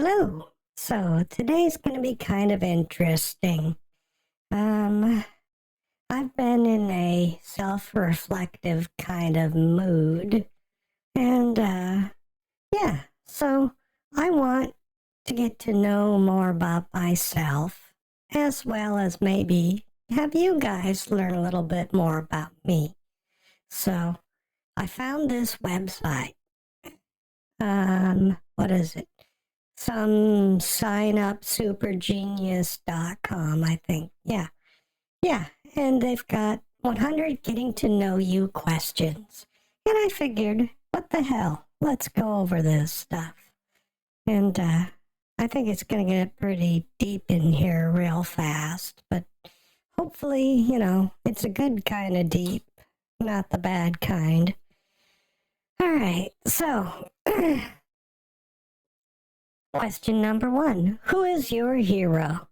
Hello. So today's going to be kind of interesting. Um, I've been in a self-reflective kind of mood, and yeah, so I want to get to know more about myself, as well as maybe have you guys learn a little bit more about me. So I found this website. What is it? Some signupsupergenius.com, I think. Yeah. Yeah. And they've got 100 getting to know you questions. And I figured, what the hell? Let's go over this stuff. And I think it's going to get pretty deep in here real fast. But hopefully, it's a good kind of deep, not the bad kind. All right. So. Question number 1. Who is your hero?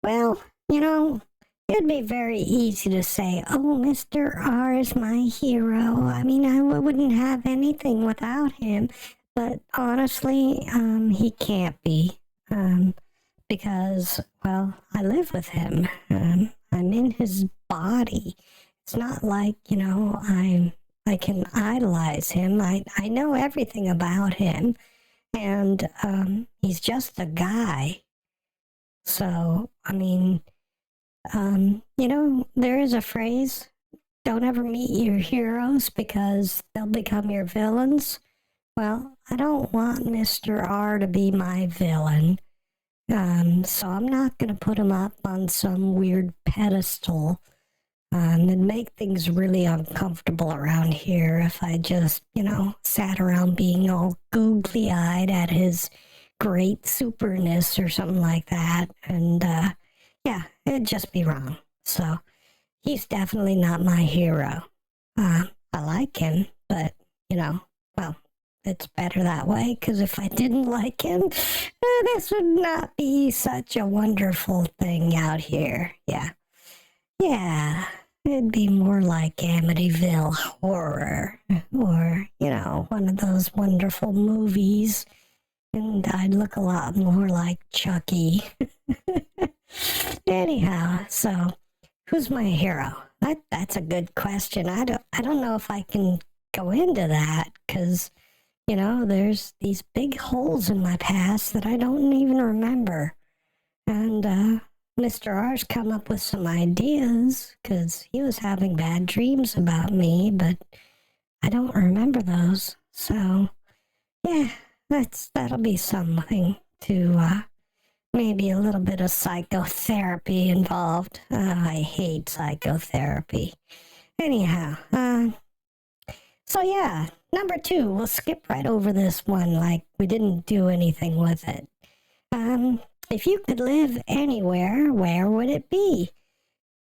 Well, it'd be very easy to say, oh, Mr. R is my hero. I mean, I wouldn't have anything without him. But honestly, he can't be. Because, well, I live with him. I'm in his body. It's not like, I can idolize him. I know everything about him. And he's just a guy. So, I mean, there is a phrase, don't ever meet your heroes because they'll become your villains. Well, I don't want Mr. R to be my villain. So I'm not going to put him up on some weird pedestal. It'd make things really uncomfortable around here if I just, sat around being all googly-eyed at his great superness or something like that. And, yeah, it'd just be wrong. So he's definitely not my hero. I like him, but, well, it's better that way, because if I didn't like him, this would not be such a wonderful thing out here. Yeah. Yeah, it'd be more like Amityville Horror, or, one of those wonderful movies, and I'd look a lot more like Chucky. Anyhow, so who's my hero? That's a good question. I don't know if I can go into that, because, there's these big holes in my past that I don't even remember, and Mr. R's come up with some ideas because he was having bad dreams about me, but I don't remember those. So, yeah, that'll be something to maybe a little bit of psychotherapy involved. I hate psychotherapy. Anyhow, so yeah, number 2, we'll skip right over this one like we didn't do anything with it. If you could live anywhere, where would it be?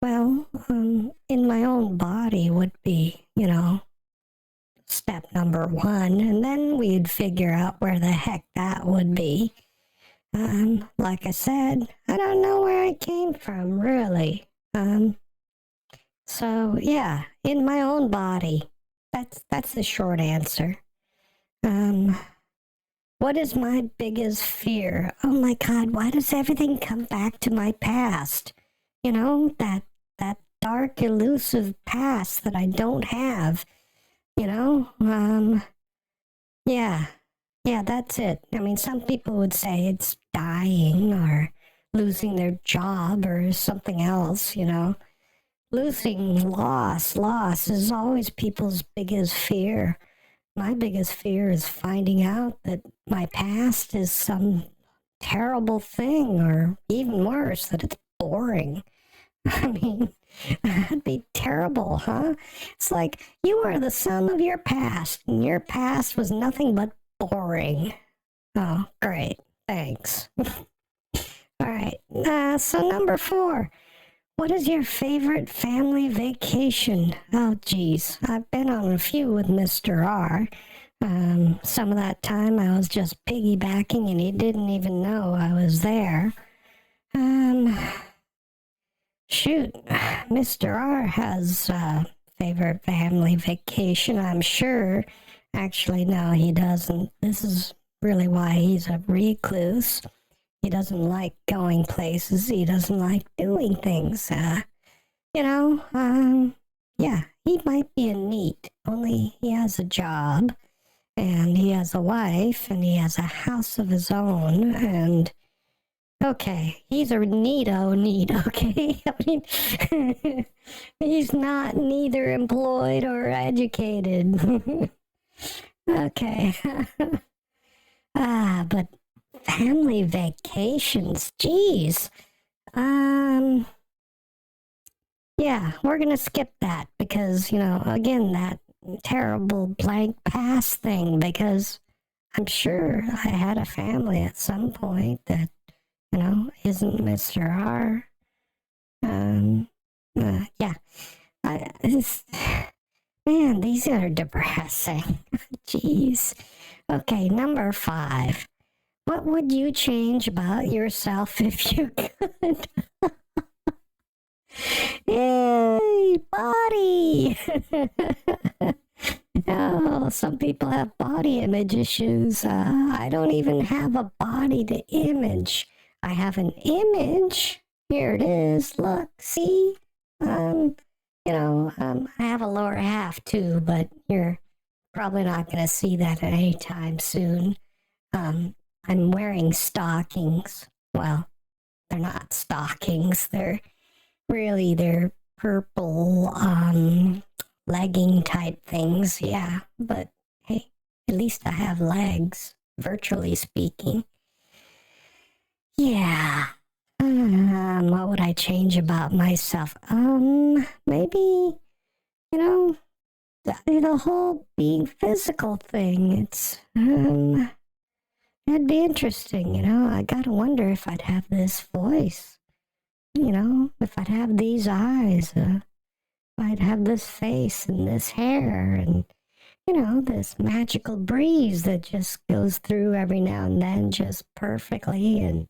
Well, in my own body would be, step number 1, and then we'd figure out where the heck that would be. Like I said, I don't know where I came from, really. So yeah, in my own body. That's the short answer. What is my biggest fear? Oh my God, why does everything come back to my past? That dark, elusive past that I don't have. Yeah, that's it. I mean, some people would say it's dying or losing their job or something else, Losing, loss is always people's biggest fear. My biggest fear is finding out that my past is some terrible thing, or even worse, that it's boring. I mean, that'd be terrible, huh? It's like you are the sum of your past, and your past was nothing but boring. Oh, great. Thanks. All right. So number 4. What is your favorite family vacation? Oh, geez. I've been on a few with Mr. R. Some of that time I was just piggybacking and he didn't even know I was there. Shoot. Mr. R has a favorite family vacation, I'm sure. Actually, no, he doesn't. This is really why he's a recluse. He doesn't like going places. He doesn't like doing things. You know, yeah, he might be a neat, only he has a job and he has a wife and he has a house of his own. And okay, he's a Neeto NEET, okay? I mean, he's not neither employed or educated. Okay. But family vacations, geez. Yeah, we're gonna skip that because, again, that terrible blank pass thing, because I'm sure I had a family at some point that, isn't Mr. R. Yeah. This, man, these are depressing. Jeez. Okay, number 5. What would you change about yourself if you could? Yay, body! Oh, some people have body image issues. I don't even have a body to image. I have an image. Here it is. Look, see? I have a lower half too, but you're probably not going to see that at any time soon. I'm wearing stockings. Well, they're not stockings. They're purple legging type things. Yeah, but hey, at least I have legs, virtually speaking. Yeah. What would I change about myself? Maybe, the whole being physical thing. It'd be interesting, I gotta wonder if I'd have this voice, if I'd have these eyes, if I'd have this face and this hair and, this magical breeze that just goes through every now and then just perfectly and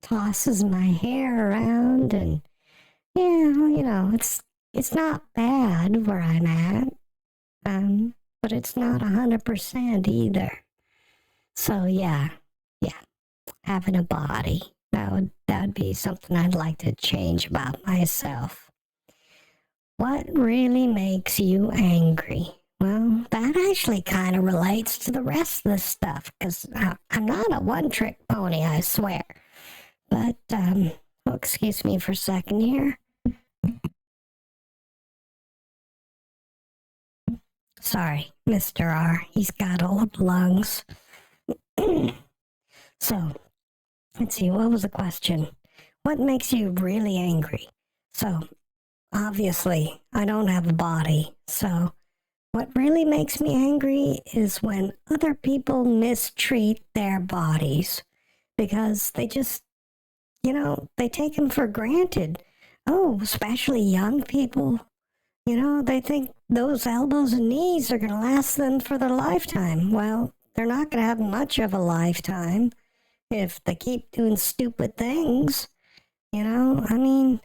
tosses my hair around. And yeah, it's not bad where I'm at, but it's not 100% either. So yeah, having a body, that would be something I'd like to change about myself. What really makes you angry? Well, that actually kind of relates to the rest of the stuff, because I'm not a one-trick pony, I swear. But, excuse me for a second here. Sorry, Mr. R. He's got all the lungs. So, let's see, what was the question? What makes you really angry? So, obviously, I don't have a body, so what really makes me angry is when other people mistreat their bodies, because they just, they take them for granted. Oh, especially young people. They think those elbows and knees are going to last them for their lifetime. Well, they're not going to have much of a lifetime if they keep doing stupid things. I mean,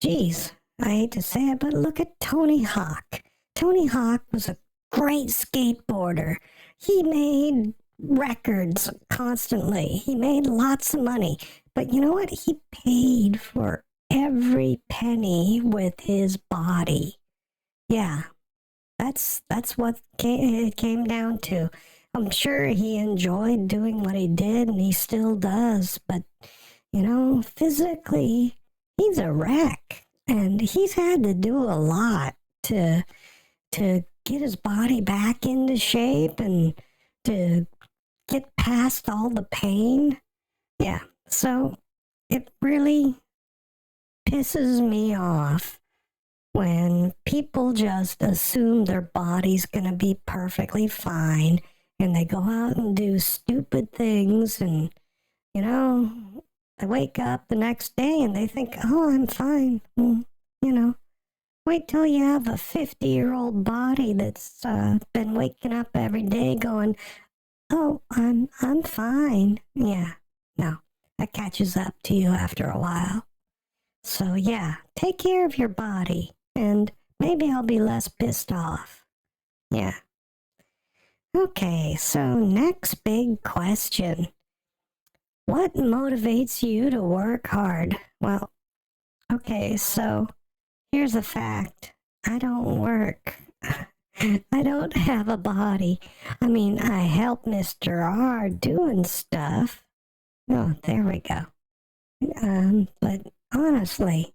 geez, I hate to say it, but look at Tony Hawk. Tony Hawk was a great skateboarder. He made records constantly. He made lots of money. But you know what? He paid for every penny with his body. Yeah, that's what it came down to. I'm sure he enjoyed doing what he did, and he still does. But, physically, he's a wreck. And he's had to do a lot to get his body back into shape and to get past all the pain. Yeah, so it really pisses me off when people just assume their body's going to be perfectly fine and they go out and do stupid things, and, they wake up the next day and they think, oh, I'm fine. Well, wait till you have a 50-year-old body that's been waking up every day going, oh, I'm fine. Yeah, no, that catches up to you after a while. So yeah, take care of your body, and maybe I'll be less pissed off. Yeah. Okay, so next big question. What motivates you to work hard? Well, okay, so here's a fact. I don't work. I don't have a body. I mean, I help Mr. R doing stuff. Oh, there we go. But honestly,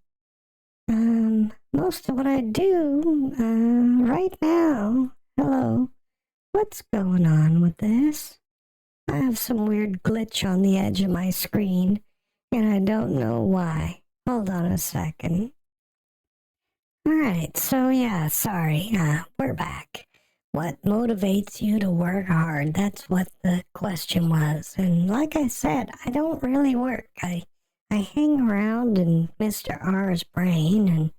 most of what I do, right now, hello, what's going on with this? I have some weird glitch on the edge of my screen, and I don't know why. Hold on a second. Alright, so yeah, sorry, we're back. What motivates you to work hard? That's what the question was. And like I said, I don't really work. I hang around in Mr. R's brain, and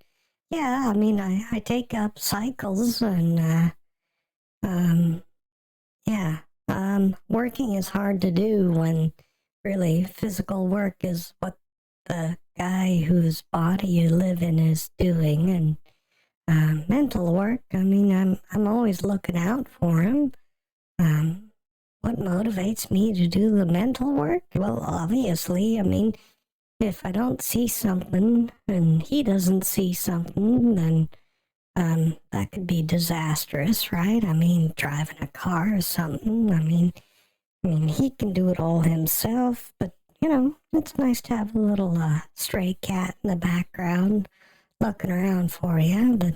yeah, I mean, I take up cycles, and yeah, working is hard to do when really physical work is what the guy whose body you live in is doing, and mental work, I mean, I'm always looking out for him. What motivates me to do the mental work? Well, obviously, I mean, if I don't see something and he doesn't see something, then that could be disastrous, right? I mean, driving a car or something. I mean, he can do it all himself, but you know, it's nice to have a little stray cat in the background looking around for you. But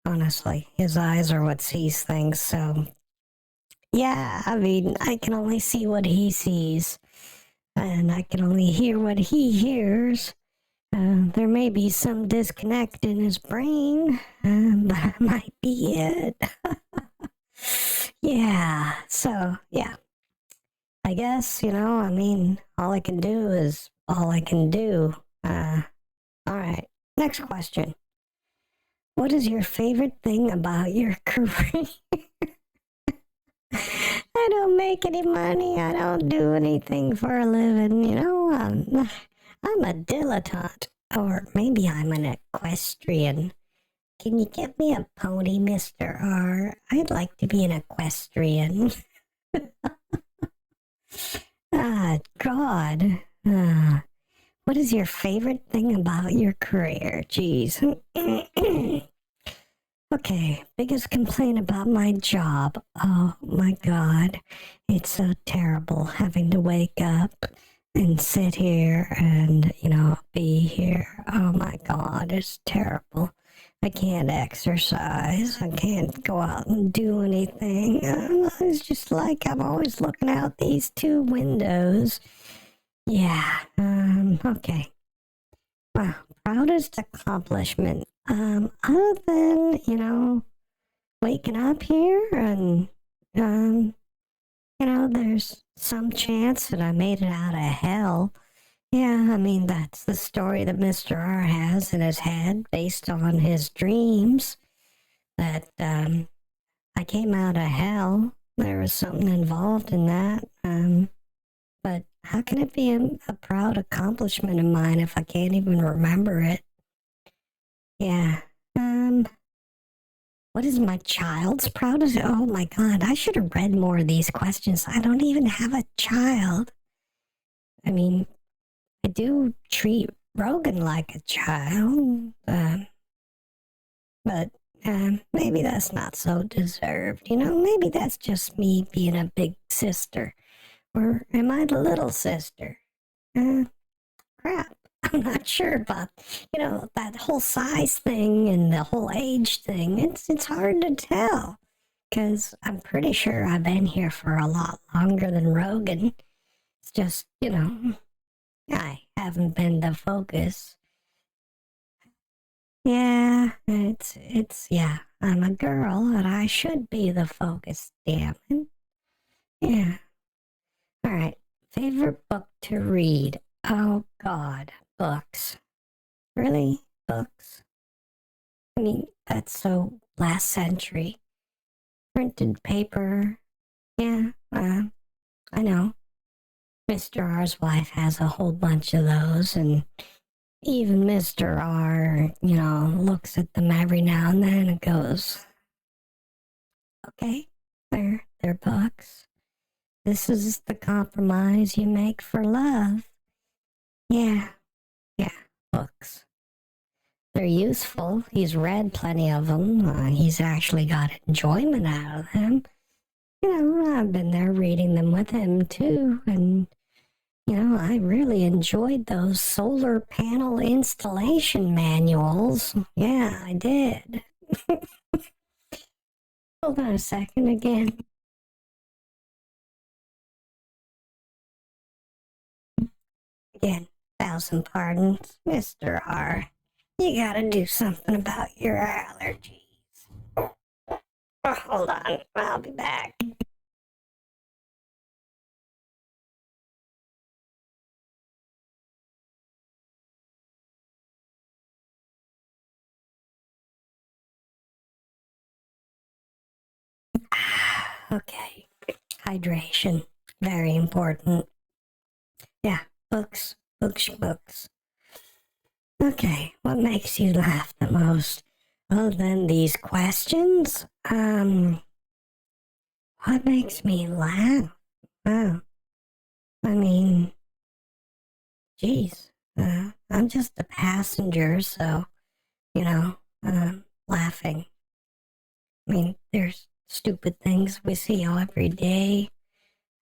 honestly, his eyes are what sees things. So yeah, I mean, I can only see what he sees, and I can only hear what he hears. There may be some disconnect in his brain, but that might be it. Yeah, so yeah, I guess, you know, I mean, all I can do is all I can do. All right, next question. What is your favorite thing about your career? I don't make any money. I don't do anything for a living, you know. I'm a dilettante. Or maybe I'm an equestrian. Can you get me a pony, Mr. R? I'd like to be an equestrian. Ah, God. What is your favorite thing about your career? Jeez. Okay, biggest complaint about my job. Oh my God. It's so terrible having to wake up and sit here and, you know, be here. Oh my God, it's terrible. I can't exercise. I can't go out and do anything. It's just like I'm always looking out these two windows. Yeah, okay. Wow, proudest accomplishment. Other than, you know, waking up here and, you know, there's some chance that I made it out of hell. Yeah, I mean, that's the story that Mr. R has in his head based on his dreams. That, I came out of hell. There was something involved in that. But how can it be a proud accomplishment of mine if I can't even remember it? Yeah. What is my child's proudest? Oh my God, I should have read more of these questions. I don't even have a child. I mean, I do treat Rogan like a child, but maybe that's not so deserved. You know, maybe that's just me being a big sister. Or am I the little sister? Crap. I'm not sure about, you know, that whole size thing and the whole age thing. It's hard to tell because I'm pretty sure I've been here for a lot longer than Rogan. It's just, you know, I haven't been the focus. Yeah, yeah, I'm a girl and I should be the focus, damn it. Yeah. All right. Favorite book to read? Oh, God, books. Really? Books? I mean, that's so last century. Printed paper. Yeah, I know. Mr. R's wife has a whole bunch of those, and even Mr. R, you know, looks at them every now and then and goes, okay, their books. This is the compromise you make for love. Yeah, yeah, books. They're useful. He's read plenty of them. He's actually got enjoyment out of them. I've been there reading them with him too. And, I really enjoyed those solar panel installation manuals. Yeah, I did. Hold on a second again. Again, thousand pardons, Mr. R. You gotta do something about your allergies. Oh, hold on, I'll be back. Okay, hydration, very important. Yeah, books, books, books. Okay, what makes you laugh the most? Well, then these questions. What makes me laugh? Wow, I mean, geez, I'm just a passenger, so laughing. I mean, there's stupid things we see every day.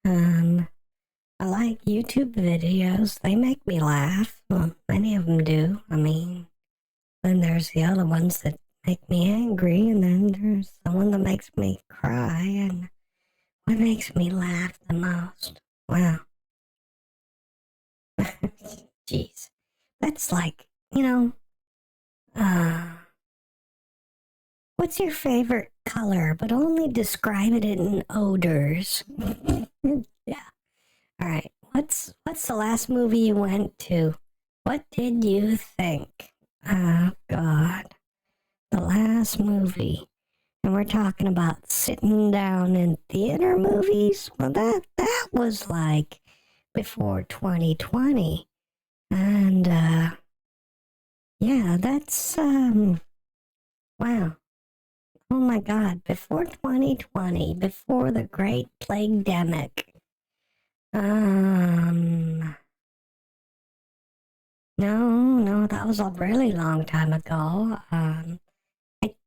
Um, I like YouTube videos. They make me laugh. Well, many of them do. I mean, then there's the other ones that make me angry, and then there's the one that makes me cry. And what makes me laugh the most? Wow. Jeez. That's like, uh, what's your favorite color, but only describe it in odors? Yeah. All right. What's the last movie you went to? What did you think? Oh God. The last movie. And we're talking about sitting down in theater movies? Well, that was like before 2020. And yeah, that's wow. Oh my God, before 2020, before the great plague demic. Um no, that was a really long time ago.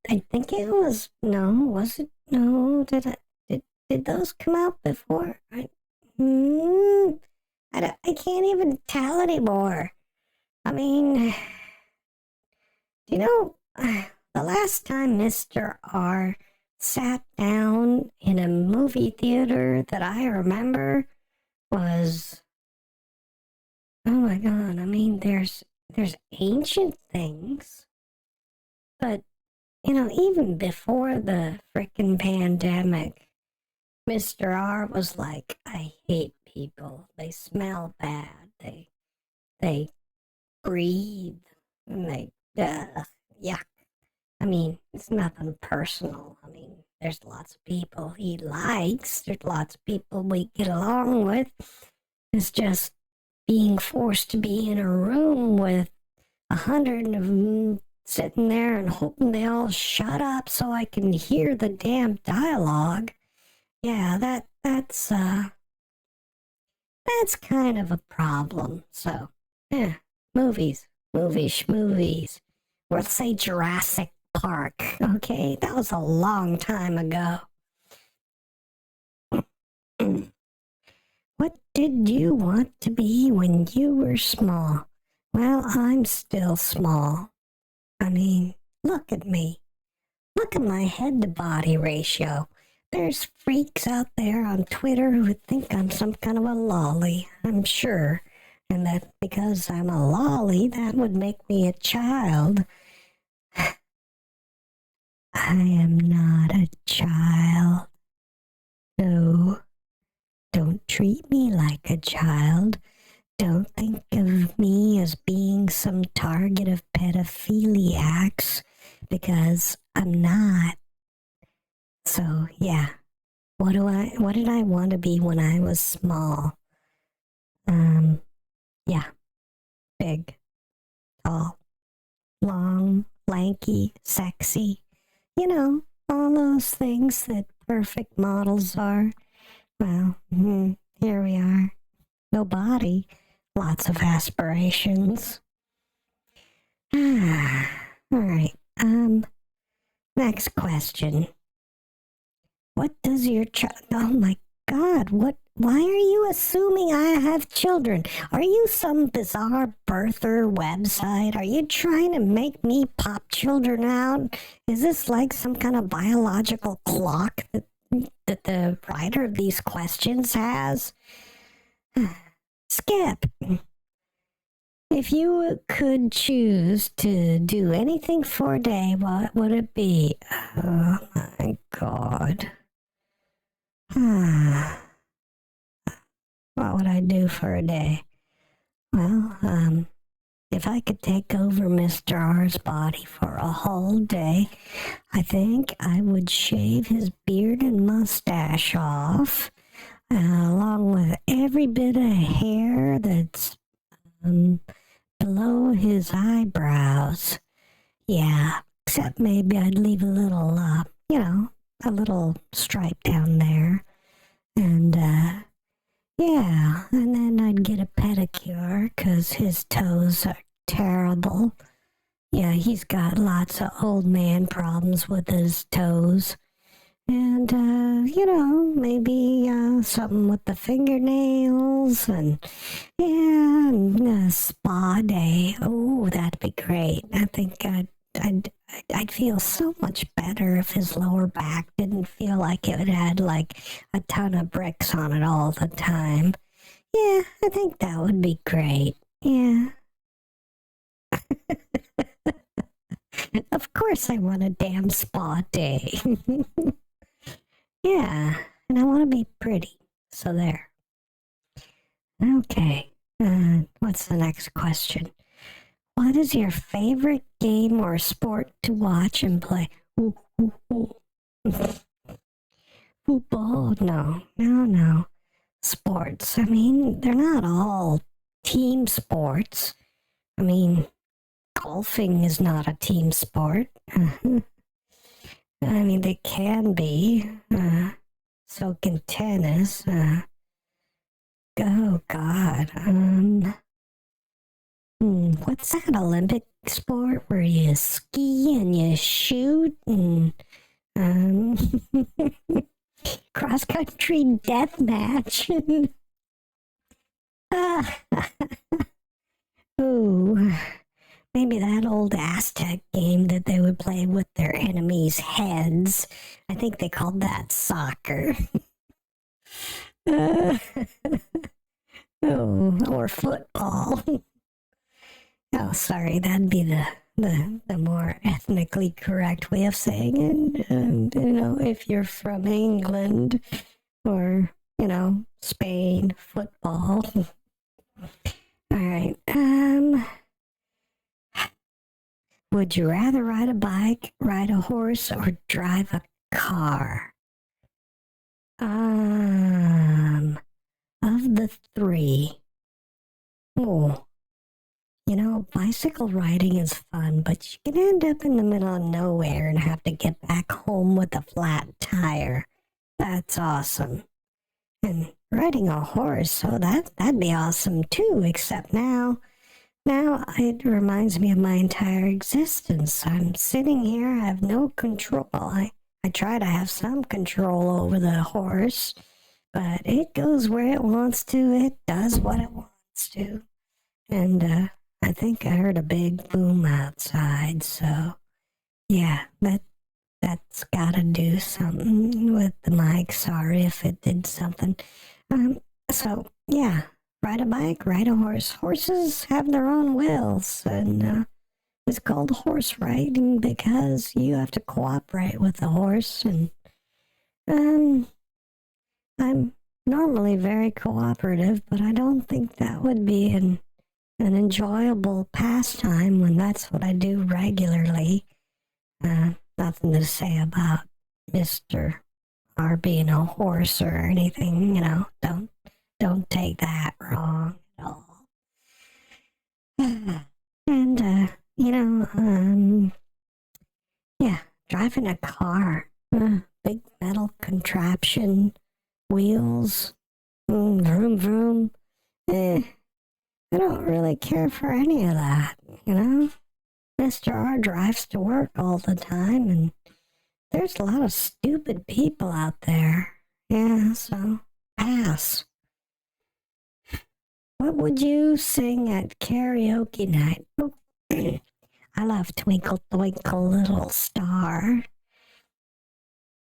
I think it was no, was it no? Did those come out before? Hmm, I can't even tell anymore. I mean, do you know the last time Mr. R sat down in a movie theater that I remember was oh my God. I mean, there's ancient things, but even before the frickin' pandemic, Mr. R was like, I hate people. They smell bad. They breathe. And yeah. I mean, it's nothing personal. I mean, there's lots of people he likes. There's lots of people we get along with. It's just being forced to be in a room with 100 of them sitting there and hoping they all shut up so I can hear the damn dialogue. Yeah, that's kind of a problem. So, yeah, movies. Let's say Jurassic Park. Okay, that was a long time ago. What did you want to be when you were small? Well, I'm still small. I mean, look at me. Look at my head to body ratio. There's freaks out there on Twitter who think I'm some kind of a lolly, I'm sure. And that because I'm a lolly, that would make me a child. I am not a child. No, don't treat me like a child. Don't think of me as being some target of pedophiliacs because I'm not. So, yeah. What did I want to be when I was small? Um, yeah, big, tall, long, lanky, sexy. All those things that perfect models are. Well, here we are. No body, lots of aspirations. All right. Next question. What does your child? Oh my God! What? Why are you assuming I have children? Are you some bizarre birther website? Are you trying to make me pop children out? Is this like some kind of biological clock that the writer of these questions has? Skip. If you could choose to do anything for a day, what would it be? Oh my God. What would I do for a day? Well, if I could take over Mr. R's body for a whole day, I think I would shave his beard and mustache off, along with every bit of hair that's below his eyebrows. Yeah, except maybe I'd leave a little, a little stripe down there. And, yeah, and then I'd get a pedicure because his toes are terrible. Yeah, he's got lots of old man problems with his toes. And, maybe something with the fingernails and, yeah, and a spa day. Oh, that'd be great. I think I'd feel so much better if his lower back didn't feel like it had like a ton of bricks on it all the time. Yeah, I think that would be great. Yeah. Of course I want a damn spa day. Yeah, and I want to be pretty. So there. Okay. What's the next question? What is your favorite game or sport to watch and play? Ooh, ooh, ooh. Football? No, no, no. Sports. I mean, they're not all team sports. I mean, golfing is not a team sport. I mean, they can be. So can tennis. Oh, God. What's that Olympic sport where you ski and you shoot and cross country deathmatch? Oh, maybe that old Aztec game that they would play with their enemies' heads. I think they called that soccer. Oh, or football. Oh, sorry, that'd be the more ethnically correct way of saying it. And, if you're from England or, Spain, football. All right. Would you rather ride a bike, ride a horse, or drive a car? Of the three, oh, bicycle riding is fun, but you can end up in the middle of nowhere and have to get back home with a flat tire. That's awesome. And riding a horse, oh, that'd be awesome too, except now it reminds me of my entire existence. I'm sitting here, I have no control. I try to have some control over the horse, but it goes where it wants to. It does what it wants to. And I think I heard a big boom outside, so yeah, that's gotta do something with the mic. Sorry if it did something. So yeah, ride a bike, ride a horse. Horses have their own wills, and it's called horse riding because you have to cooperate with the horse. And I'm normally very cooperative, but I don't think that would be an enjoyable pastime when that's what I do regularly. Nothing to say about Mr. R being a horse or anything, don't take that wrong at all. And, yeah, driving a car. Big metal contraption, wheels, vroom vroom. Eh, I don't really care for any of that, you know? Mr. R drives to work all the time, and there's a lot of stupid people out there. Yeah, so pass. What would you sing at karaoke night? Oh, I love Twinkle Twinkle Little Star.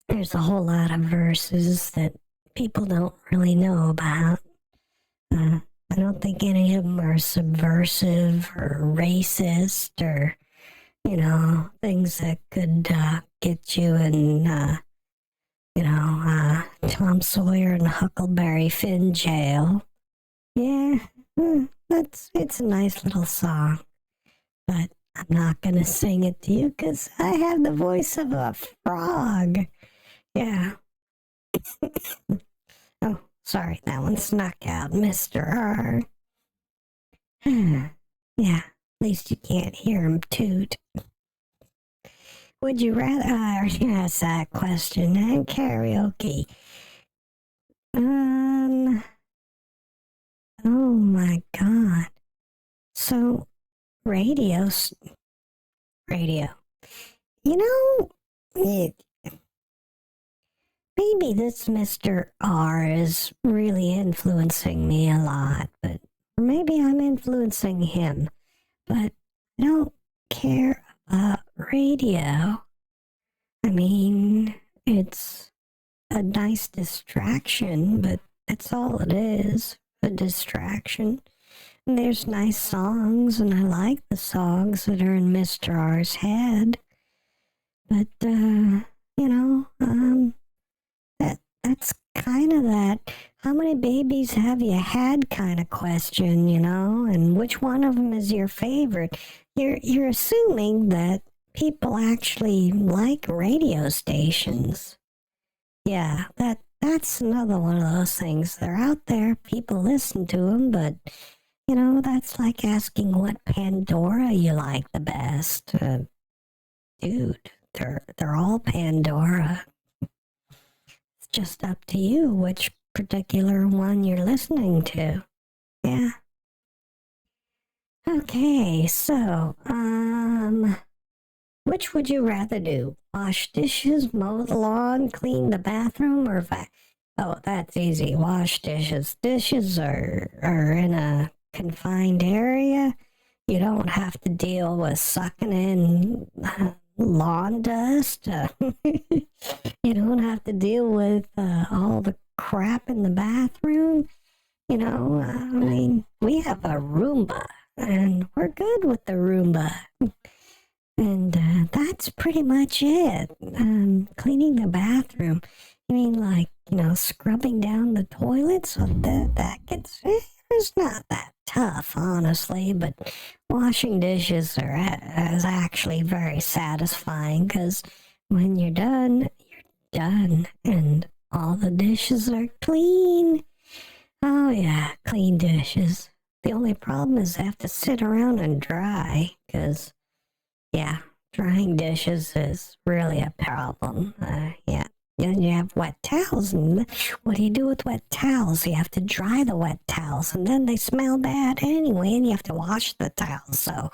There's a whole lot of verses that people don't really know about. I don't think any of them are subversive or racist or, things that could get you in, Tom Sawyer and Huckleberry Finn jail. Yeah, it's a nice little song, but I'm not gonna sing it to you because I have the voice of a frog. Yeah. Oh, sorry, that one snuck out, Mr. R. Yeah, at least you can't hear him toot. Would you rather ask that question and karaoke? Oh my God. So, radio. You know, maybe this Mr. R is really influencing me a lot, but maybe I'm influencing him. But I don't care about radio. I mean, it's a nice distraction, but that's all it is, a distraction. And there's nice songs, and I like the songs that are in Mr. R's head. But, that's kind of that how many babies have you had kind of question, and which one of them is your favorite? You're assuming that people actually like radio stations. Yeah, that's another one of those things. They're out there, people listen to them, but that's like asking what Pandora you like the best. Dude, they're all Pandora. It's just up to you which particular one you're listening to. Yeah. Okay, so, which would you rather do? Wash dishes, mow the lawn, clean the bathroom, or Oh, that's easy. Wash dishes. Dishes are in a confined area. You don't have to deal with sucking in lawn dust. You don't have to deal with all the crap in the bathroom. I mean, we have a Roomba, and we're good with the Roomba. And that's pretty much it. Cleaning the bathroom. You mean like, scrubbing down the toilets? So that gets, it's not that tough, honestly, but washing dishes is actually very satisfying because when you're done, and all the dishes are clean. Oh, yeah, clean dishes. The only problem is they have to sit around and dry because, yeah, drying dishes is really a problem. Yeah. And you have wet towels, and what do you do with wet towels? You have to dry the wet towels, and then they smell bad anyway, and you have to wash the towels. So,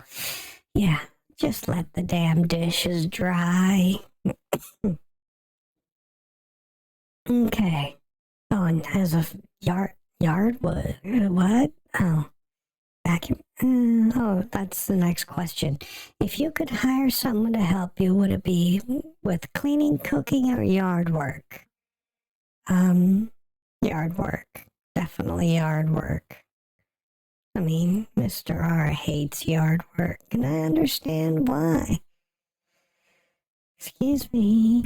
yeah, just let the damn dishes dry. Okay. Oh, and as a yard what? Oh, vacuum. Oh, that's the next question. If you could hire someone to help you, would it be with cleaning, cooking, or yard work? Yard work. Definitely yard work. I mean, Mr. R hates yard work, and I understand why. Excuse me.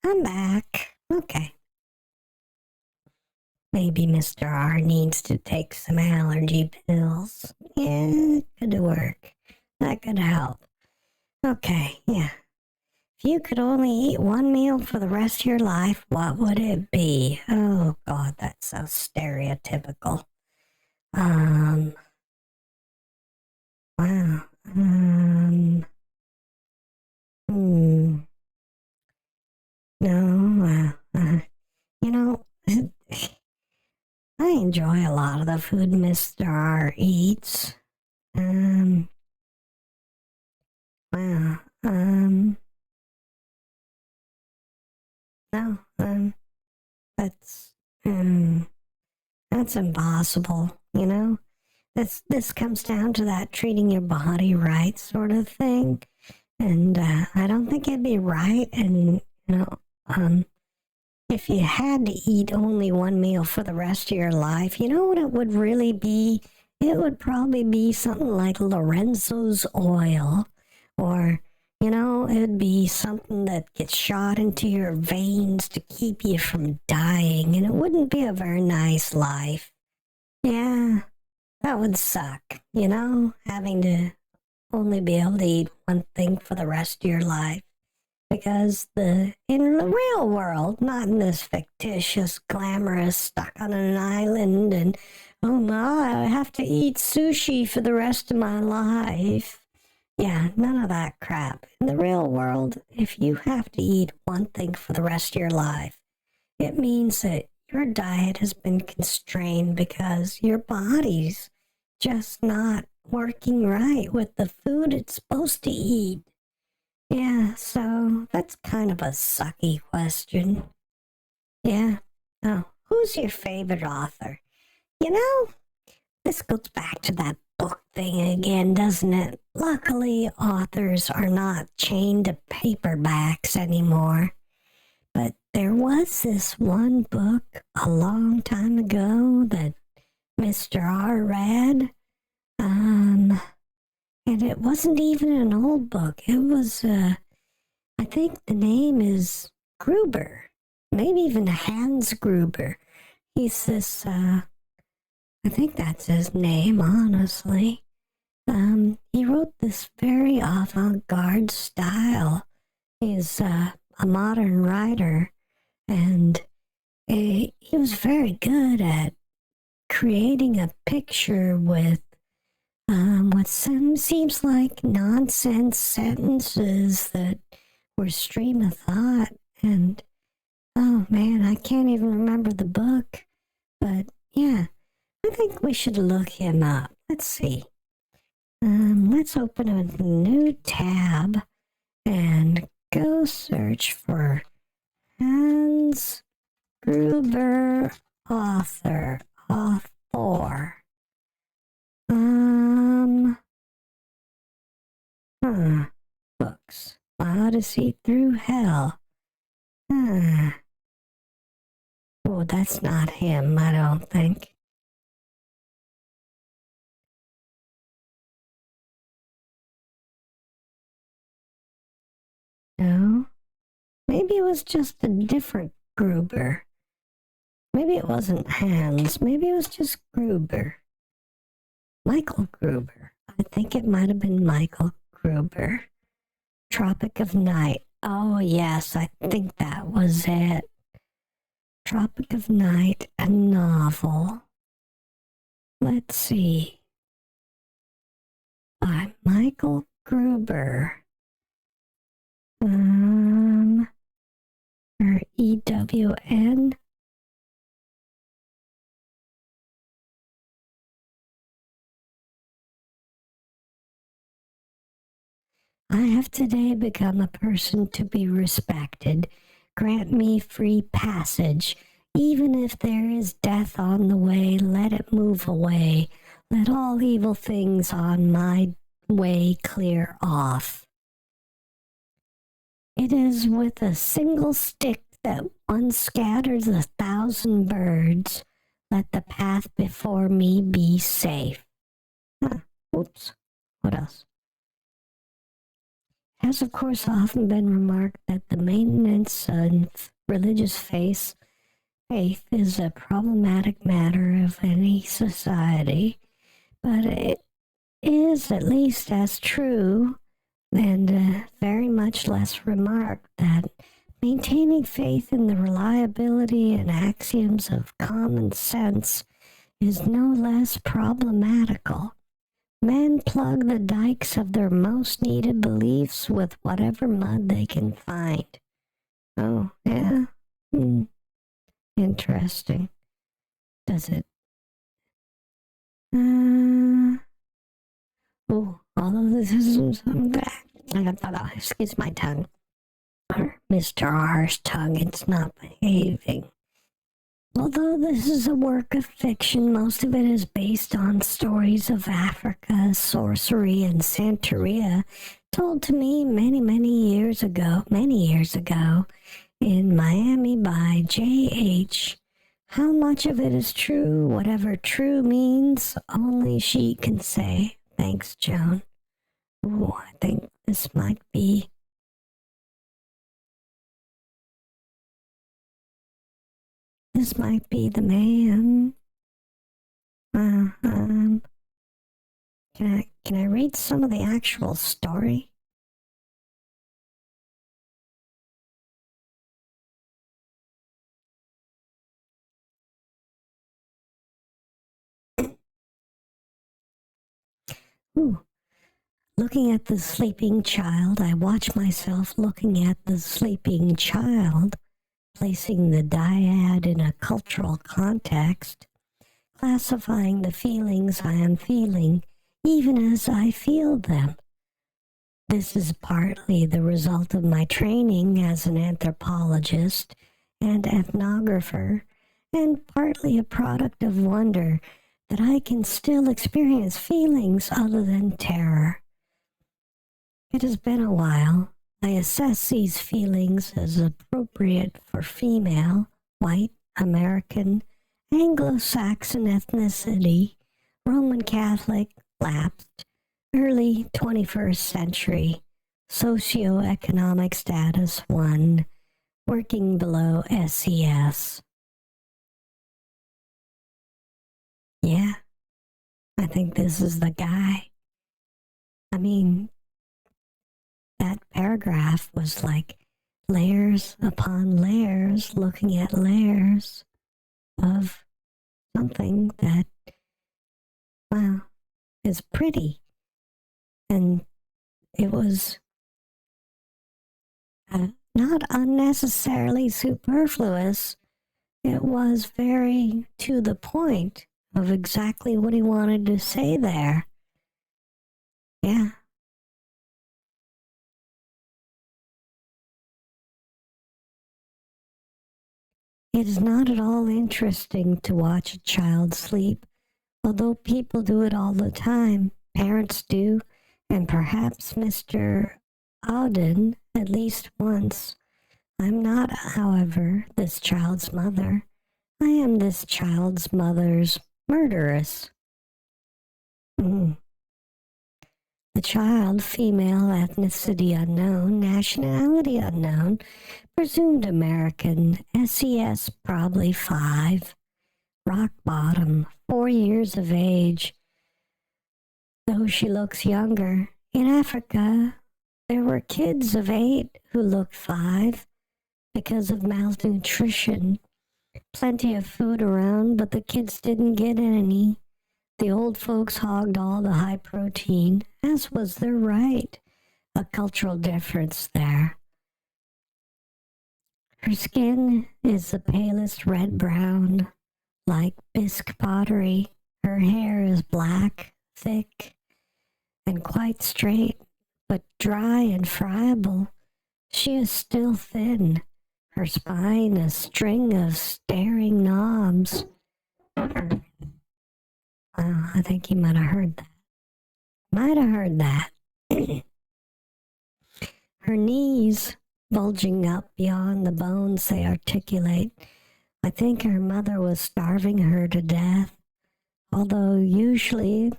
I'm back. Okay. Maybe Mr. R needs to take some allergy pills. Yeah, it could work. That could help. Okay, yeah. If you could only eat one meal for the rest of your life, what would it be? Oh, God, that's so stereotypical. Wow. Um, hmm, no, you know, I enjoy a lot of the food Mr. R eats. Um, well, no, that's, um, that's impossible, you know? This comes down to that treating your body right sort of thing. And I don't think it'd be right. And, um, if you had to eat only one meal for the rest of your life, you know what it would really be? It would probably be something like Lorenzo's oil, or, it'd be something that gets shot into your veins to keep you from dying, and it wouldn't be a very nice life. Yeah, that would suck, having to only be able to eat one thing for the rest of your life. Because in the real world, not in this fictitious, glamorous, stuck on an island and oh my, I have to eat sushi for the rest of my life. Yeah, none of that crap. In the real world, if you have to eat one thing for the rest of your life, it means that your diet has been constrained because your body's just not working right with the food it's supposed to eat. Yeah, so that's kind of a sucky question. Yeah. Oh, who's your favorite author? You know, this goes back to that book thing again, doesn't it? Luckily, authors are not chained to paperbacks anymore. But there was this one book a long time ago that Mr. R read. And it wasn't even an old book. It was I think the name is Gruber, maybe even Hans Gruber. He's this, I think that's his name, honestly. He wrote this very avant garde style. He's a modern writer, and he was very good at creating a picture with what seems like nonsense sentences that were stream of thought. And oh man, I can't even remember the book. But yeah, I think we should look him up. Let's see. Let's open a new tab and go search for Hans Gruber author. Um, huh, books. Odyssey Through Hell. Huh. Oh, that's not him, I don't think. No, maybe it was just a different Gruber. Maybe it wasn't Hans. Maybe it was just Gruber. Michael Gruber. I think it might have been Michael Gruber. Tropic of Night. Oh, yes, I think that was it. Tropic of Night, a novel. Let's see. By Michael Gruber. Or EWN. I have today become a person to be respected. Grant me free passage. Even if there is death on the way, let it move away. Let all evil things on my way clear off. It is with a single stick that one scatters 1,000 birds. Let the path before me be safe. Huh. Oops. What else? It has, of course, often been remarked that the maintenance of religious faith is a problematic matter of any society, but it is at least as true and very much less remarked that maintaining faith in the reliability and axioms of common sense is no less problematical. Men plug the dikes of their most needed beliefs with whatever mud they can find. Oh, yeah. Interesting. Does it? All of this is excuse my tongue. Mr. R's tongue, it's not behaving. Although this is a work of fiction, most of it is based on stories of Africa, sorcery, and Santeria told to me many years ago in Miami by J.H. How much of it is true, whatever true means, only she can say. Thanks, Joan. Ooh, I think this might be the man. Can I read some of the actual story? Ooh. Looking at the sleeping child, I watch myself looking at the sleeping child, placing the diad in a cultural context, classifying the feelings I am feeling, even as I feel them. This is partly the result of my training as an anthropologist and ethnographer, and partly a product of wonder that I can still experience feelings other than terror. It has been a while. I assess these feelings as appropriate for female, white, American, Anglo-Saxon ethnicity, Roman Catholic, lapsed, early 21st century, socioeconomic status 1, working below SES. Yeah, I think this is the guy. I mean, that paragraph was like layers upon layers, looking at layers of something that, wow, is pretty. And it was not unnecessarily superfluous. It was very to the point of exactly what he wanted to say there. Yeah. It is not at all interesting to watch a child sleep, although people do it all the time. Parents do, and perhaps Mr. Auden at least once. I'm not, however, this child's mother. I am this child's mother's murderess. The child, female, ethnicity unknown, nationality unknown, presumed American, SES probably 5, rock bottom, 4 years of age. Though she looks younger, in Africa, there were kids of 8 who looked 5 because of malnutrition. Plenty of food around, but the kids didn't get any. The old folks hogged all the high protein, as was their right. A cultural difference there. Her skin is the palest red-brown, like bisque pottery. Her hair is black, thick, and quite straight, but dry and friable. She is still thin. Her spine a string of staring knobs. I think he might have heard that. Her knees bulging up beyond the bones they articulate. I think her mother was starving her to death, although usually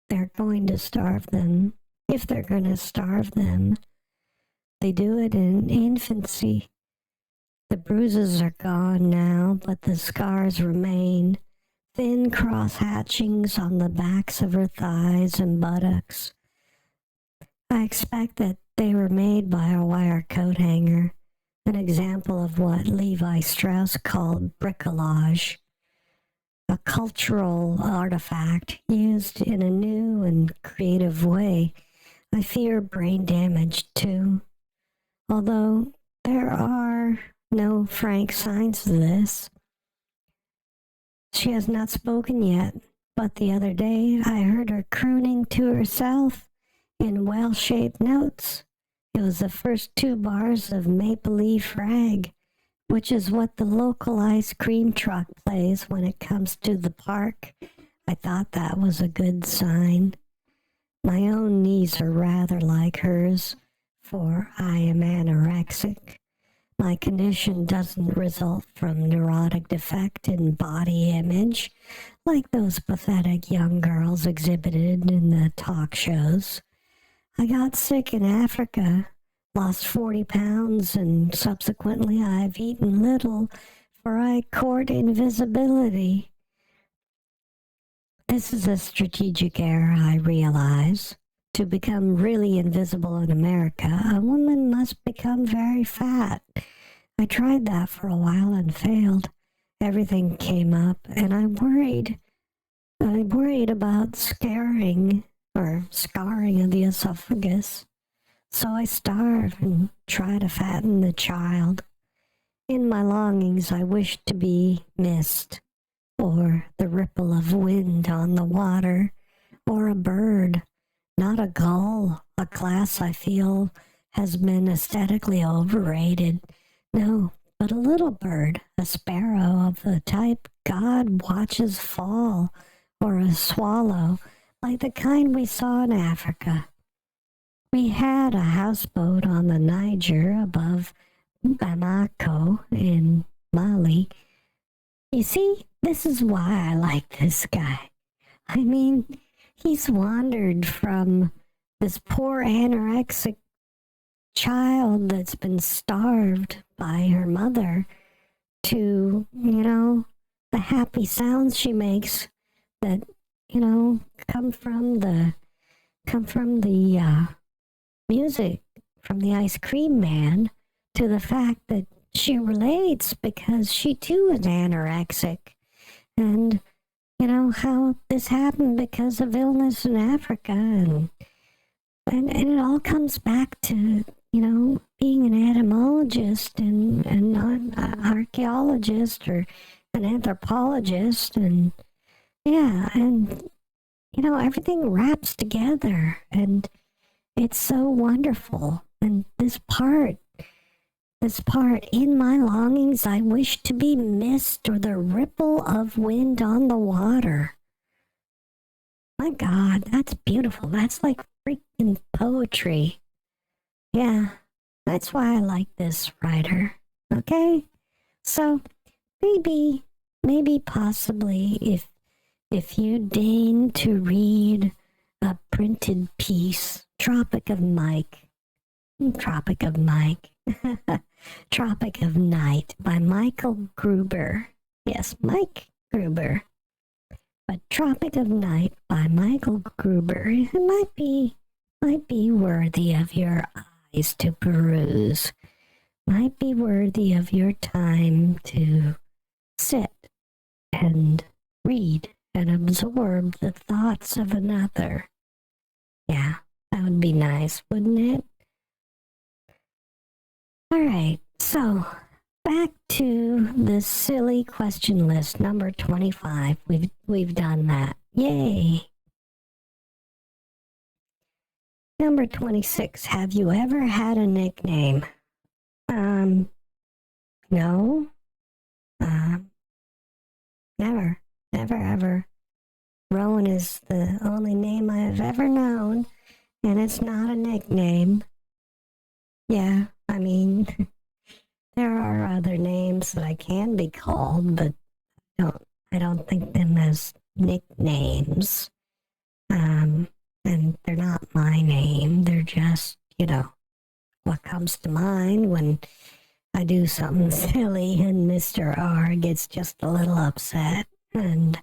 they're going to starve them. If they're going to starve them, they do it in infancy. The bruises are gone now, but the scars remain. Thin cross-hatchings on the backs of her thighs and buttocks. I expect that they were made by a wire coat hanger, an example of what Levi Strauss called bricolage. A cultural artifact used in a new and creative way. I fear brain damage too, although there are no frank signs of this. She has not spoken yet, but the other day I heard her crooning to herself in well-shaped notes. It was the first 2 bars of Maple Leaf Rag, which is what the local ice cream truck plays when it comes to the park. I thought that was a good sign. My own knees are rather like hers, for I am anorexic. My condition doesn't result from neurotic defect in body image, like those pathetic young girls exhibited in the talk shows. I got sick in Africa, lost 40 pounds, and subsequently I've eaten little, for I court invisibility. This is a strategic error, I realize. To become really invisible in America, a woman must become very fat. I tried that for a while and failed. Everything came up, and I worried. I worried about scarring of the esophagus. So I starve and try to fatten the child. In my longings, I wish to be mist, or the ripple of wind on the water, or a bird, not a gull, a class I feel has been aesthetically overrated. No, but a little bird, a sparrow of the type God watches fall, or a swallow, like the kind we saw in Africa. We had a houseboat on the Niger above Bamako in Mali. You see, this is why I like this guy. I mean, he's wandered from this poor anorexic child that's been starved by her mother to, the happy sounds she makes that, come from the music from the ice cream man, to the fact that she relates because she too is anorexic. And, how this happened because of illness in Africa. And it all comes back to, being an etymologist and not an archaeologist or an anthropologist. And, yeah, and, everything wraps together. And it's so wonderful. And this part, in my longings, I wish to be mist or the ripple of wind on the water. My God, that's beautiful. That's like freaking poetry. Yeah, that's why I like this writer. Okay? So maybe possibly if you deign to read a printed piece, Tropic of Night by Michael Gruber. Yes, Mike Gruber. But Tropic of Night by Michael Gruber, it might be worthy of your eyes to peruse. Might be worthy of your time to sit and read and absorb the thoughts of another. Yeah, that would be nice, wouldn't it? All right, so back to the silly question list, number 25. We've done that. Yay! Number 26. Have you ever had a nickname? No. Never, ever. Rowan is the only name I've ever known, and it's not a nickname. Yeah, I mean, there are other names that I can be called, but I don't think them as nicknames. And they're not my name. They're just, what comes to mind when I do something silly and Mr. R gets just a little upset. And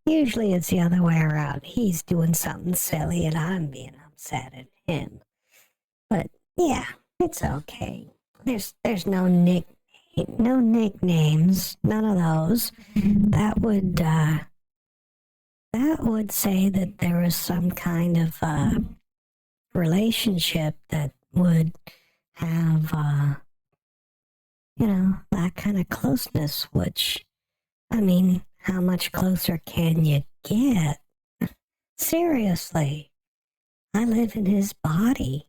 usually it's the other way around. He's doing something silly and I'm being upset at him. But yeah, it's okay. There's no nickname no nicknames, none of those. That would say that there was some kind of relationship that would have that kind of closeness. Which, I mean, how much closer can you get? Seriously, I live in his body,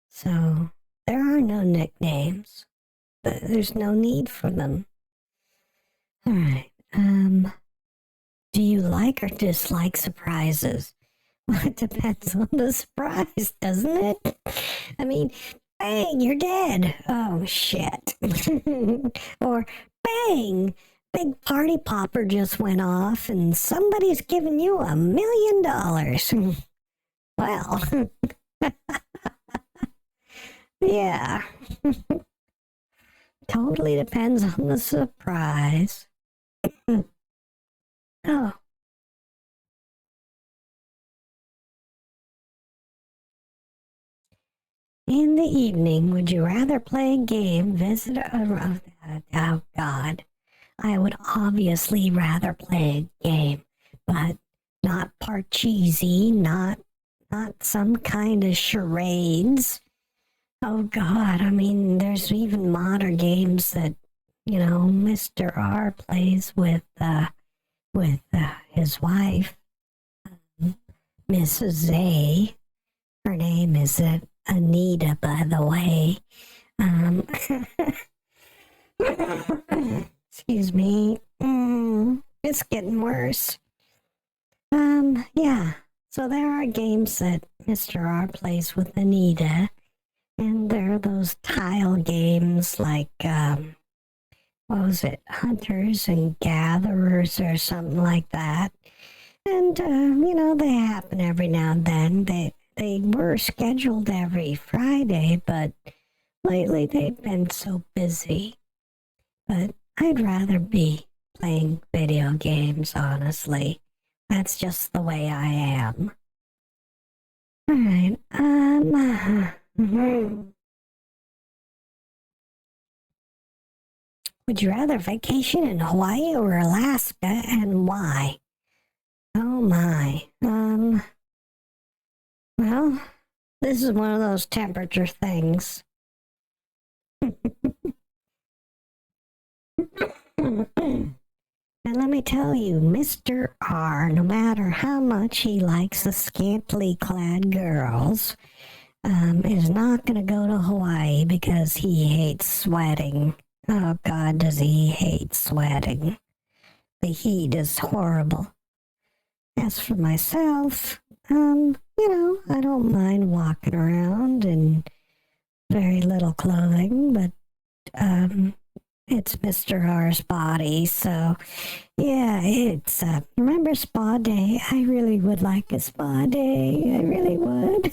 so there are no nicknames. There's no need for them. All right. Do you like or dislike surprises? Well, it depends on the surprise, doesn't it? I mean, bang, you're dead. Oh, shit. Or bang, big party popper just went off and somebody's giving you $1 million. Well, yeah. Totally depends on the surprise. Oh. In the evening, would you rather play a game, visit a... Oh, God. I would obviously rather play a game, but not Parcheesi, not some kind of charades. Oh, God. I mean, there's even modern games that, Mr. R plays with his wife, Mrs. A. Her name is Anita, by the way. Excuse me. It's getting worse. Yeah. So there are games that Mr. R plays with Anita, and there are those tile games like, what was it, Hunters and Gatherers or something like that. And, they happen every now and then. They were scheduled every Friday, but lately they've been so busy. But I'd rather be playing video games, honestly. That's just the way I am. All right, would you rather vacation in Hawaii or Alaska, and why? Oh my. Well, this is one of those temperature things. And let me tell you, Mr. R, no matter how much he likes the scantily clad girls, is not going to go to Hawaii because he hates sweating. Oh, God, does he hate sweating. The heat is horrible. As for myself, I don't mind walking around in very little clothing, but, it's Mr. R's body, so yeah, it's, remember Spa Day? I really would like a spa day, I really would.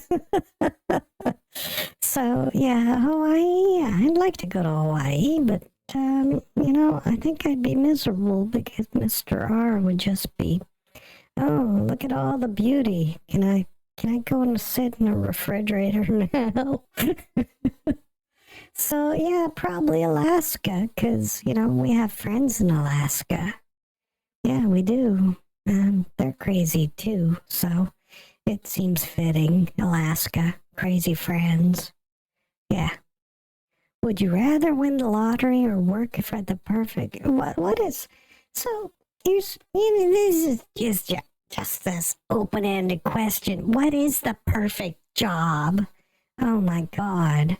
So, yeah, Hawaii, yeah, I'd like to go to Hawaii, but, I think I'd be miserable because Mr. R would just be, oh, look at all the beauty. Can I go and sit in a refrigerator now? So, yeah, probably Alaska, because, we have friends in Alaska. Yeah, we do. They're crazy, too, so it seems fitting. Alaska, crazy friends. Yeah. Would you rather win the lottery or work for the perfect... What is... So, this is just this open-ended question. What is the perfect job? Oh, my God.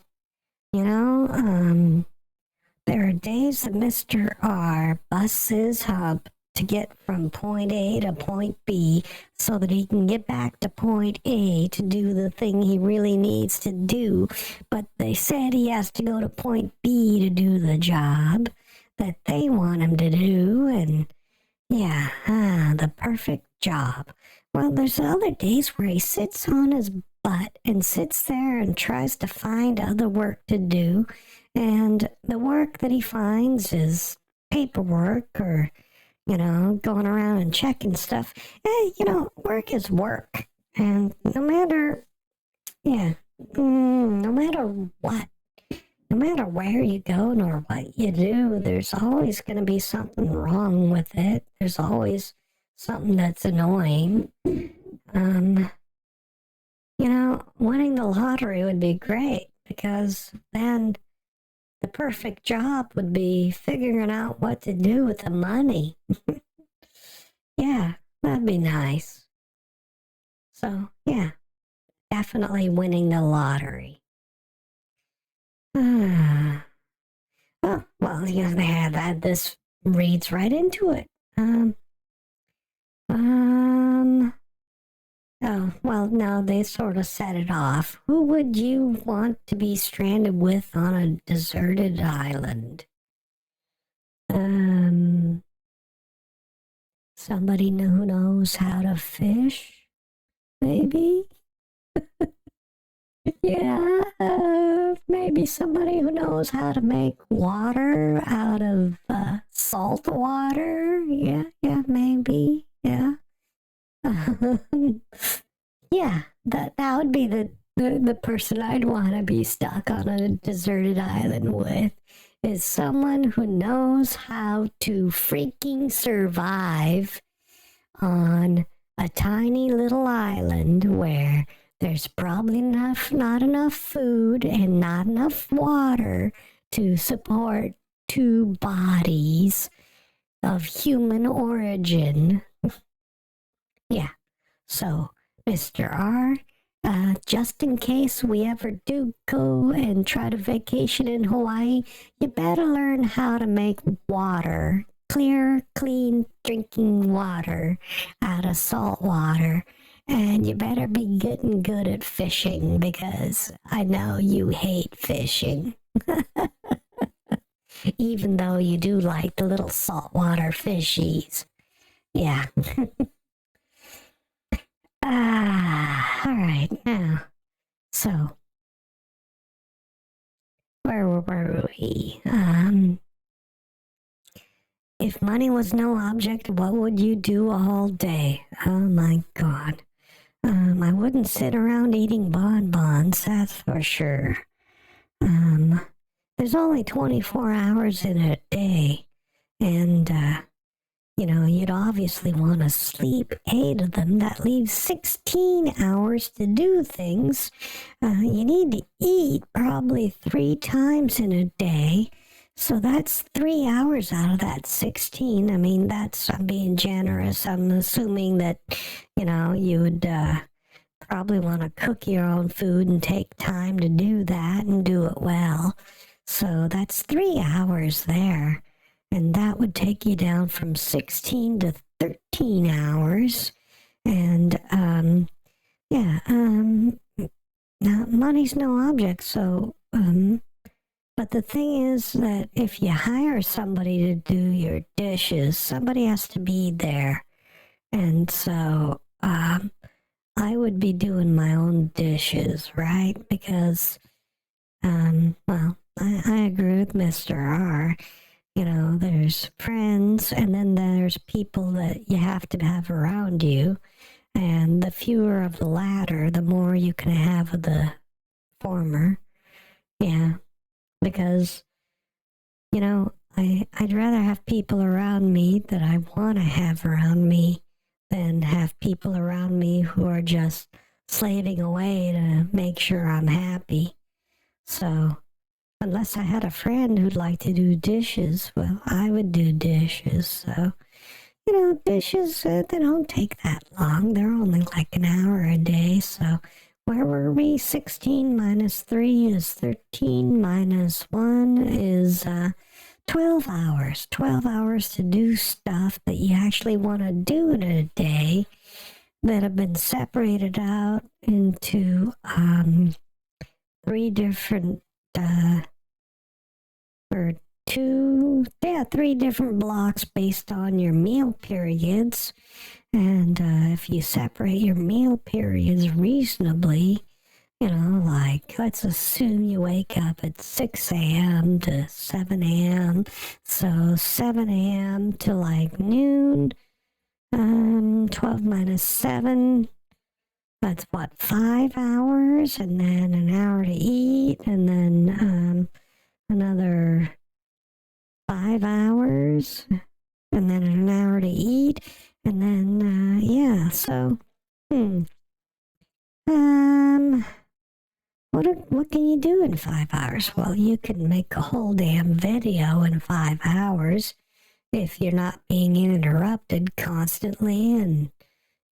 There are days that Mr. R busts his hump to get from point A to point B so that he can get back to point A to do the thing he really needs to do. But they said he has to go to point B to do the job that they want him to do. And yeah, the perfect job. Well, there's other days where he sits on his butt and sits there and tries to find other work to do. And the work that he finds is paperwork or, going around and checking stuff. Work is work. And no matter what, no matter where you go nor what you do, there's always going to be something wrong with it. There's always something that's annoying. Winning the lottery would be great because then the perfect job would be figuring out what to do with the money. Yeah, that'd be nice. So, yeah, definitely winning the lottery. This reads right into it. Oh, well, no, they sort of set it off. Who would you want to be stranded with on a deserted island? Somebody who knows how to fish, maybe? Yeah, maybe somebody who knows how to make water out of salt water. Yeah, maybe. Yeah. Yeah, that would be the person I'd want to be stuck on a deserted island with, is someone who knows how to freaking survive on a tiny little island where there's probably not enough food and not enough water to support two bodies of human origin. Yeah. So, Mr. R, just in case we ever do go and try to vacation in Hawaii, you better learn how to make water, clear, clean drinking water out of salt water. And you better be getting good at fishing because I know you hate fishing. Even though you do like the little saltwater fishies. Yeah. All right, now, so, where were we? If money was no object, what would you do all day? Oh my God. I wouldn't sit around eating bonbons, that's for sure. There's only 24 hours in a day, and, you'd obviously want to sleep 8 of them. That leaves 16 hours to do things. You need to eat probably 3 times in a day. So that's 3 hours out of that 16. I mean, I'm being generous. I'm assuming that, you would probably want to cook your own food and take time to do that and do it well. So that's 3 hours there. And that would take you down from 16 to 13 hours. And, now money's no object. So, but the thing is that if you hire somebody to do your dishes, somebody has to be there. And so, I would be doing my own dishes, right? Because, I agree with Mr. R. There's friends, and then there's people that you have to have around you. And the fewer of the latter, the more you can have of the former. Yeah, because, I'd rather have people around me that I want to have around me than have people around me who are just slaving away to make sure I'm happy. So, unless I had a friend who'd like to do dishes, well, I would do dishes. So, dishes, they don't take that long. They're only like an hour a day. So, where were we? 16 minus 3 is 13 minus 1 is 12 hours. 12 hours to do stuff that you actually want to do in a day that have been separated out into 3 different three different blocks based on your meal periods. And if you separate your meal periods reasonably, like let's assume you wake up at 6 a.m. to 7 a.m. So 7 a.m. to like noon, 12 minus 7, that's what, 5 hours, and then an hour to eat, and then another 5 hours, and then an hour to eat, and then, yeah, so, what can you do in 5 hours? Well, you can make a whole damn video in 5 hours if you're not being interrupted constantly, and,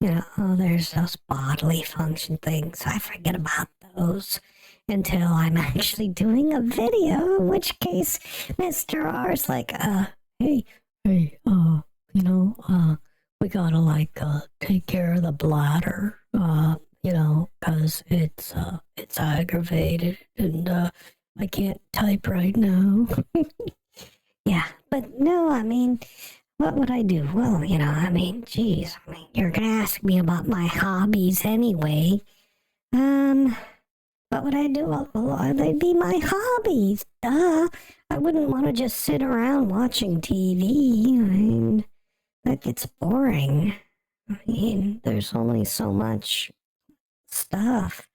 there's those bodily function things. I forget about those until I'm actually doing a video, in which case Mr. R's like, hey, we gotta, like, take care of the bladder, cause it's aggravated, and, I can't type right now. Yeah, but no, I mean, what would I do? Well, geez, you're gonna ask me about my hobbies anyway. What would I do? Well, they'd be my hobbies. Duh. I wouldn't want to just sit around watching TV. That gets boring. There's only so much stuff.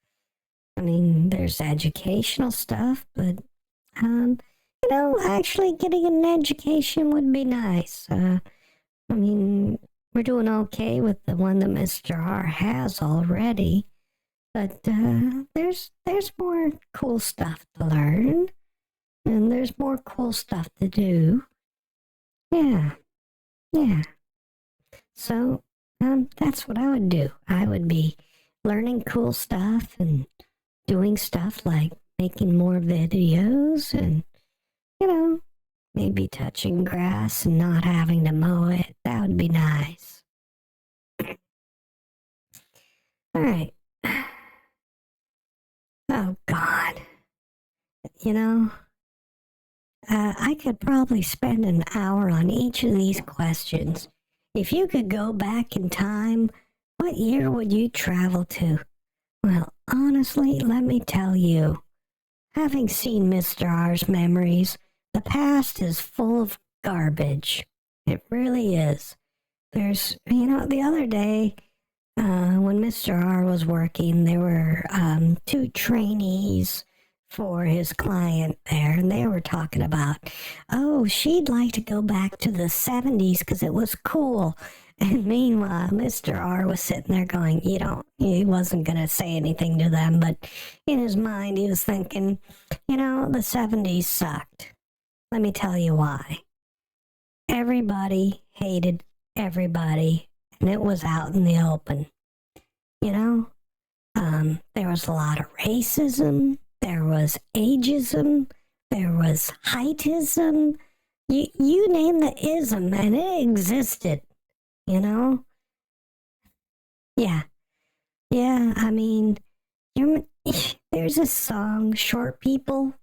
There's educational stuff, but, actually getting an education would be nice. We're doing okay with the one that Mr. R has already, but there's more cool stuff to learn, and there's more cool stuff to do. Yeah. So, that's what I would do. I would be learning cool stuff and doing stuff like making more videos and, maybe touching grass and not having to mow it. That would be nice. All right. Oh, God. I could probably spend an hour on each of these questions. If you could go back in time, what year would you travel to? Well, honestly, let me tell you, having seen Mr. R's memories, the past is full of garbage. It really is. There's, the other day, when Mr. R was working, there were 2 trainees for his client there, and they were talking about, she'd like to go back to the 70s because it was cool. And meanwhile, Mr. R was sitting there going, he wasn't going to say anything to them, but in his mind he was thinking, the 70s sucked. Let me tell you why. Everybody hated everybody, and it was out in the open. There was a lot of racism, there was ageism, there was heightism. You name the ism, and it existed. Yeah. There's a song, Short People.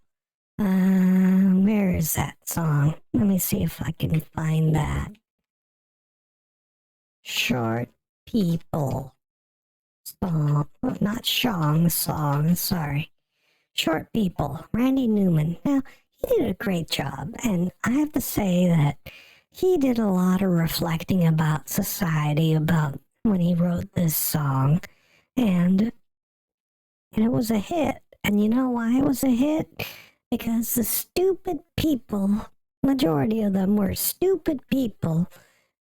Where is that song? Let me see if I can find that. Short People song. Not Shong song, sorry. Short People, Randy Newman. Now, he did a great job, and I have to say that he did a lot of reflecting about society, about when he wrote this song, and it was a hit. And you know why it was a hit? Because the stupid people, majority of them were stupid people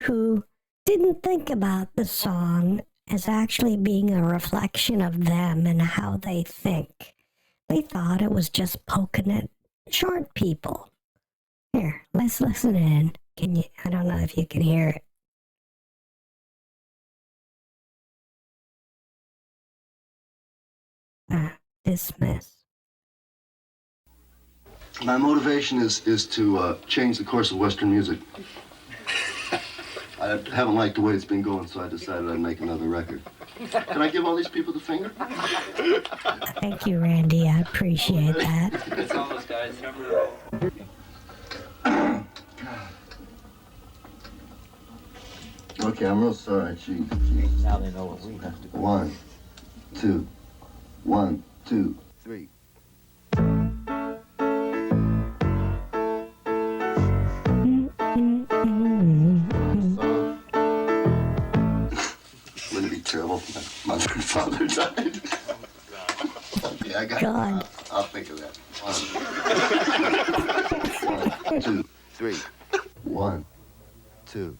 who didn't think about the song as actually being a reflection of them and how they think. They thought it was just poking at short people. Here, let's listen in. I don't know if you can hear it. Dismiss. My motivation is to change the course of Western music. I haven't liked the way it's been going, so I decided I'd make another record. Can I give all these people the finger? Thank you, Randy. I appreciate that. It's almost, guys. Okay, I'm real sorry. Jeez. Now they know what we have to do. 1, 2, 1, 2, 3. Wouldn't it be terrible if my mother and father died? Okay, I got God. I'll think of that. 1, 2, 3. 1, 2,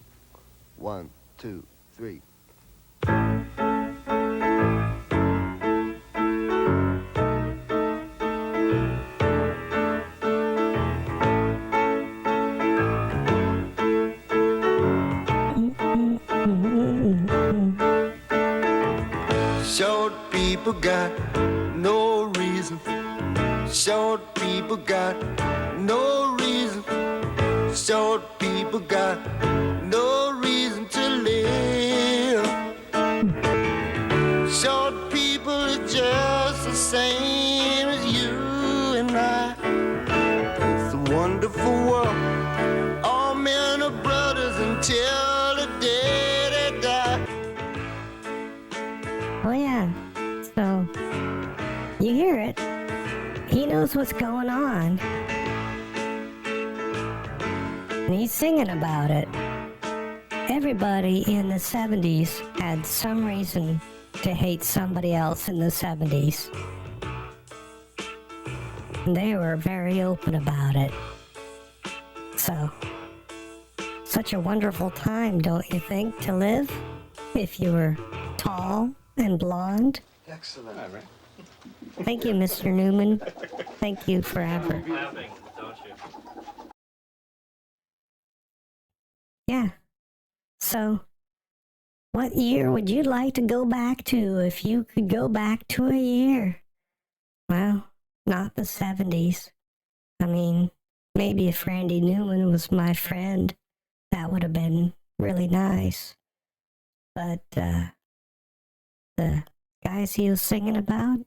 1, 2, 3. Short people got no reason. Short people got no reason. Short people got no reason to live. Short people are just the same as you and I. It's a wonderful world. All men are brothers until the day they die. Oh yeah, so you hear it. He knows what's going on. And he's singing about it. Everybody in the 70s had some reason to hate somebody else in the 70s. And they were very open about it. So, such a wonderful time, don't you think, to live? If you were tall and blonde. Excellent. All right. Thank you, Mr. Newman. Thank you forever. Laughing, don't you? Yeah. So, what year would you like to go back to if you could go back to a year? Well, not the 70s. I mean, maybe if Randy Newman was my friend, that would have been really nice. But, the guys he was singing about,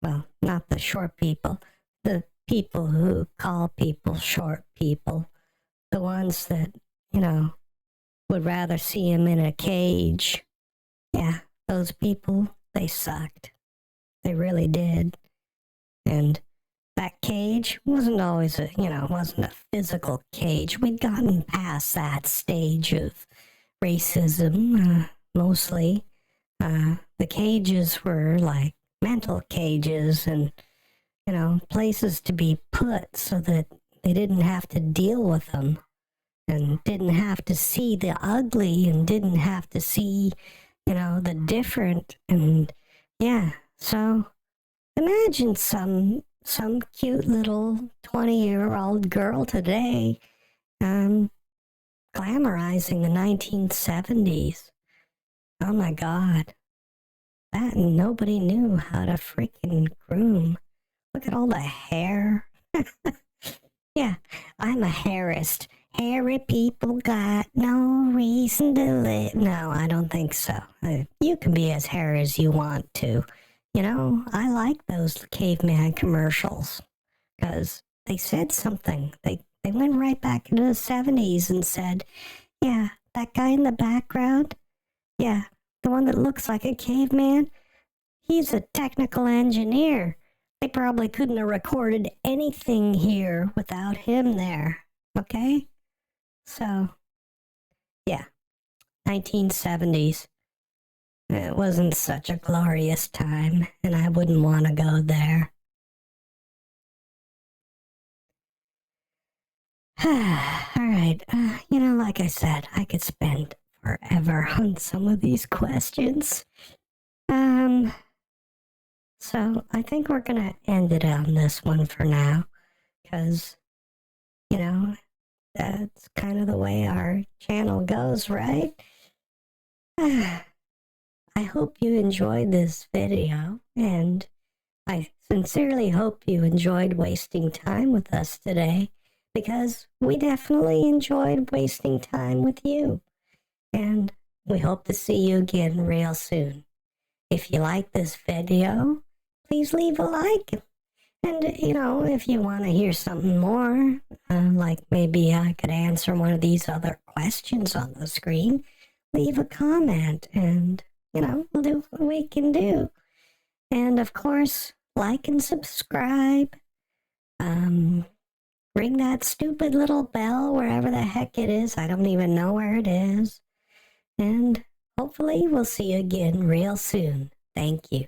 well, not the short people, the people who call people short people, the ones that, you know, would rather see him in a cage. Yeah, those people, they sucked. They really did. And that cage wasn't always wasn't a physical cage. We'd gotten past that stage of racism, mostly. The cages were like mental cages and, places to be put so that they didn't have to deal with them and didn't have to see the ugly and didn't have to see, the different. And yeah, so imagine some cute little 20-year-old girl today glamorizing the 1970s. Oh my God. That nobody knew how to freaking groom. Look at all the hair. Yeah, I'm a hairist. Hairy people got no reason to live. No, I don't think so. You can be as hairy as you want to. I like those caveman commercials because they said something. They went right back into the 70s and said, yeah, that guy in the background, yeah, the one that looks like a caveman, he's a technical engineer. They probably couldn't have recorded anything here without him there, okay? So, yeah, 1970s. It wasn't such a glorious time, and I wouldn't want to go there. All right, like I said, I could spend forever on some of these questions. So I think we're gonna end it on this one for now, because, that's kind of the way our channel goes, right? I hope you enjoyed this video, and I sincerely hope you enjoyed wasting time with us today, because we definitely enjoyed wasting time with you. And we hope to see you again real soon. If you like this video, please leave a like. And, if you want to hear something more, like maybe I could answer one of these other questions on the screen, leave a comment and, we'll do what we can do. And, of course, like and subscribe. Ring that stupid little bell wherever the heck it is. I don't even know where it is. And hopefully we'll see you again real soon. Thank you.